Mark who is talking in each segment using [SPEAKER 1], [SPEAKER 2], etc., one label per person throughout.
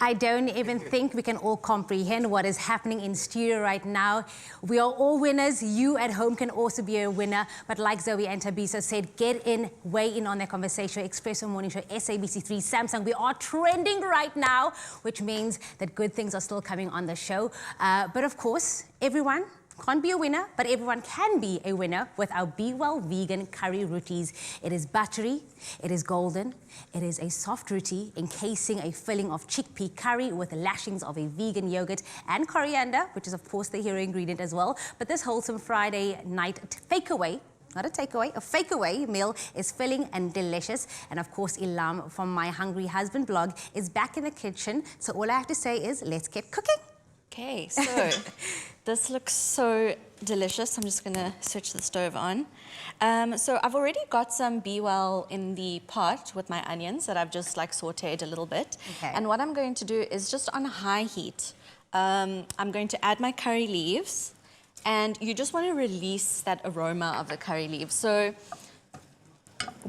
[SPEAKER 1] I don't even think we can all comprehend what is happening in studio right now. We are all winners. You at home can also be a winner. But like Zoe and Tabisa said, get in, weigh in on their conversation. Expresso Morning Show, SABC3, Samsung. We are trending right now, which means that good things are still coming on the show. But of course, everyone can't be a winner, but everyone can be a winner with our BWELL vegan curry rotis. It is buttery, it is golden, it is a soft roti encasing a filling of chickpea curry with lashings of a vegan yogurt and coriander, which is of course the hero ingredient as well. But this wholesome Friday night takeaway, not a takeaway, a fakeaway meal is filling and delicious. And of course, Ilam from My Hungry Husband blog is back in the kitchen. So all I have to say is, let's get cooking.
[SPEAKER 2] Okay, so this looks so delicious. I'm just gonna switch the stove on. So I've already got some BWELL in the pot with my onions that I've just like sauteed a little bit.
[SPEAKER 1] Okay.
[SPEAKER 2] And what I'm going to do is just on high heat, I'm going to add my curry leaves, and you just want to release that aroma of the curry leaves. So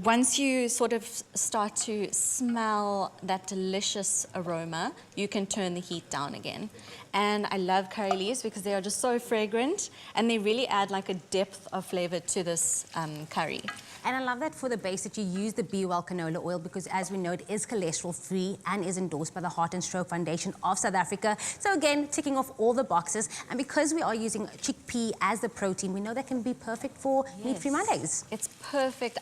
[SPEAKER 2] once you sort of start to smell that delicious aroma, you can turn the heat down again. And I love curry leaves because they are just so fragrant and they really add like a depth of flavor to this curry.
[SPEAKER 1] And I love that for the base that you use the BWELL canola oil because as we know it is cholesterol free and is endorsed by the Heart and Stroke Foundation of South Africa. So again, ticking off all the boxes. And because we are using chickpea as the protein, we know that can be perfect for meat-free Mondays.
[SPEAKER 2] It's perfect.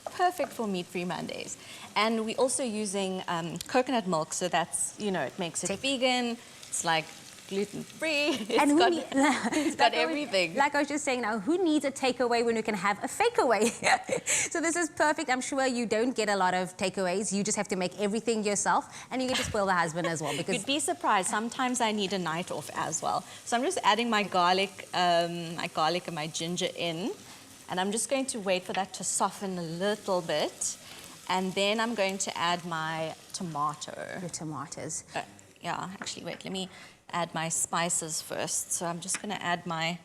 [SPEAKER 2] Perfect for meat-free Mondays. And we're also using coconut milk, so that's, you know, it makes it vegan. It's like gluten-free. It's got everything.
[SPEAKER 1] Like I was just saying now, who needs a takeaway when you can have a fakeaway? So this is perfect. I'm sure you don't get a lot of takeaways. You just have to make everything yourself, and you get to spoil the husband as well. Because
[SPEAKER 2] you'd be surprised. Sometimes I need a night off as well. So I'm just adding my garlic and my ginger in. And I'm just going to wait for that to soften a little bit. And then I'm going to add my tomato.
[SPEAKER 1] Your tomatoes.
[SPEAKER 2] Yeah, actually, wait, let me add my spices first. So I'm just going to add my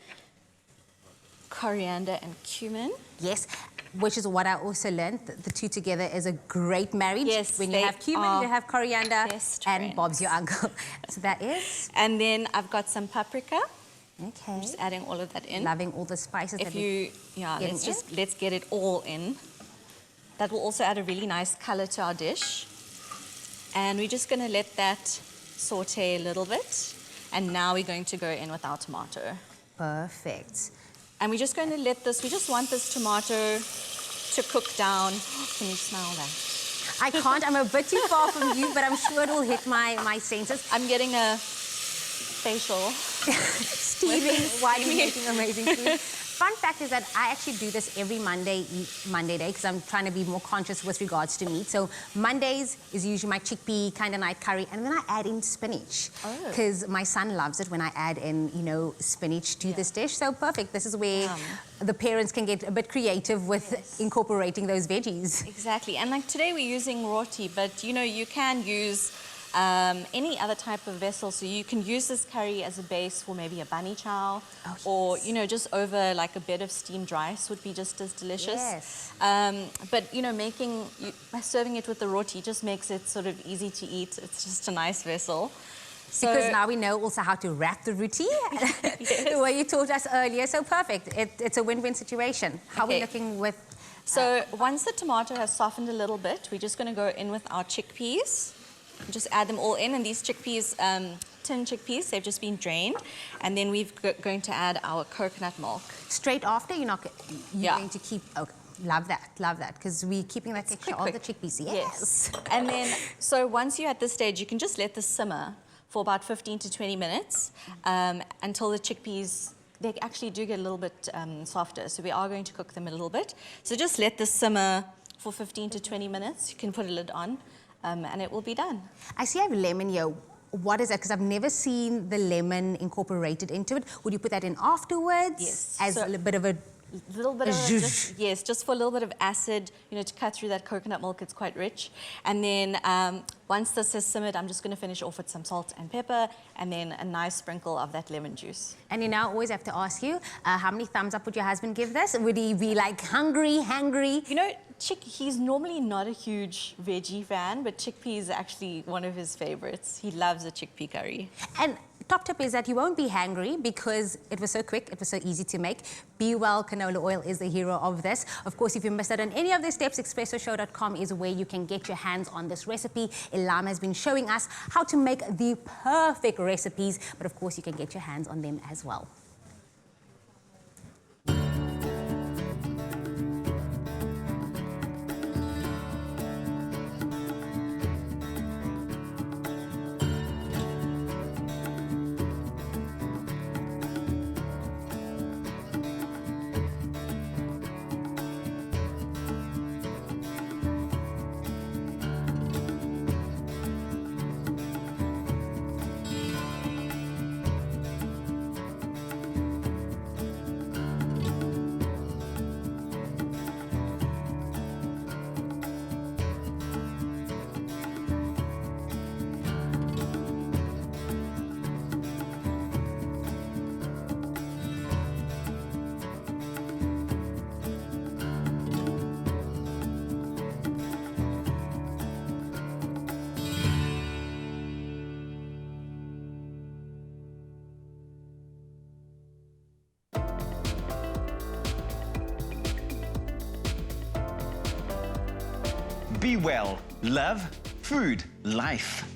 [SPEAKER 2] coriander and cumin.
[SPEAKER 1] Yes, which is what I also learned. The two together is a great marriage.
[SPEAKER 2] Yes,
[SPEAKER 1] when you have cumin, you have coriander, and Bob's your uncle. So that is.
[SPEAKER 2] And then I've got some paprika.
[SPEAKER 1] Okay.
[SPEAKER 2] I'm just adding all of that in.
[SPEAKER 1] Loving all the spices.
[SPEAKER 2] Let's get it all in. That will also add a really nice color to our dish. And we're just going to let that saute a little bit. And now we're going to go in with our tomato.
[SPEAKER 1] Perfect.
[SPEAKER 2] And we're just going to let this, we just want this tomato to cook down. Can you smell that?
[SPEAKER 1] I can't, I'm a bit too far from you, but I'm sure it will hit my senses.
[SPEAKER 2] I'm getting a facial.
[SPEAKER 1] Steaming while you're making amazing food. Fun fact is that I actually do this every Monday day because I'm trying to be more conscious with regards to meat. So Mondays is usually my chickpea kind of night curry, and then I add in spinach because my son loves it when I add in, you know, spinach to this dish. So perfect. This is where the parents can get a bit creative with incorporating those veggies.
[SPEAKER 2] Exactly. And like today we're using roti, but you know, you can use any other type of vessel, so you can use this curry as a base for maybe a bunny chow, or you know, just over like a bed of steamed rice would be just as delicious.
[SPEAKER 1] Yes.
[SPEAKER 2] But you know, serving it with the roti just makes it sort of easy to eat. It's just a nice vessel. So,
[SPEAKER 1] because now we know also how to wrap the roti, the way you taught us earlier. So perfect. It's a win-win situation. How are we looking with?
[SPEAKER 2] So once the tomato has softened a little bit, we're just going to go in with our chickpeas. Just add them all in, and these chickpeas, tin chickpeas, they've just been drained. And then we're going to add our coconut milk.
[SPEAKER 1] Straight after, you're going to keep, okay, love that, because we're keeping that texture of the chickpeas, yes.
[SPEAKER 2] And then, so once you're at this stage, you can just let this simmer for about 15 to 20 minutes until the chickpeas, they actually do get a little bit softer. So we are going to cook them a little bit. So just let this simmer for 15 to 20 minutes. You can put a lid on. And it will be done.
[SPEAKER 1] I see I have lemon here. What is that? Because I've never seen the lemon incorporated into it. Would you put that in afterwards?
[SPEAKER 2] Yes.
[SPEAKER 1] As a bit of a...
[SPEAKER 2] just for a little bit of acid, you know, to cut through that coconut milk. It's quite rich. And then once this has simmered, I'm just going to finish off with some salt and pepper, and then a nice sprinkle of that lemon juice.
[SPEAKER 1] And you now always have to ask you, how many thumbs up would your husband give this? Would he be like hungry, hangry?
[SPEAKER 2] You know, he's normally not a huge veggie fan, but chickpea is actually one of his favorites. He loves a chickpea curry.
[SPEAKER 1] And top tip is that you won't be hangry because it was so quick, it was so easy to make. BWELL canola oil is the hero of this. Of course, if you missed out on any of the steps, expressoshow.com is where you can get your hands on this recipe. Ilham has been showing us how to make the perfect recipes, but of course you can get your hands on them as well.
[SPEAKER 3] Be well. Love, food, life.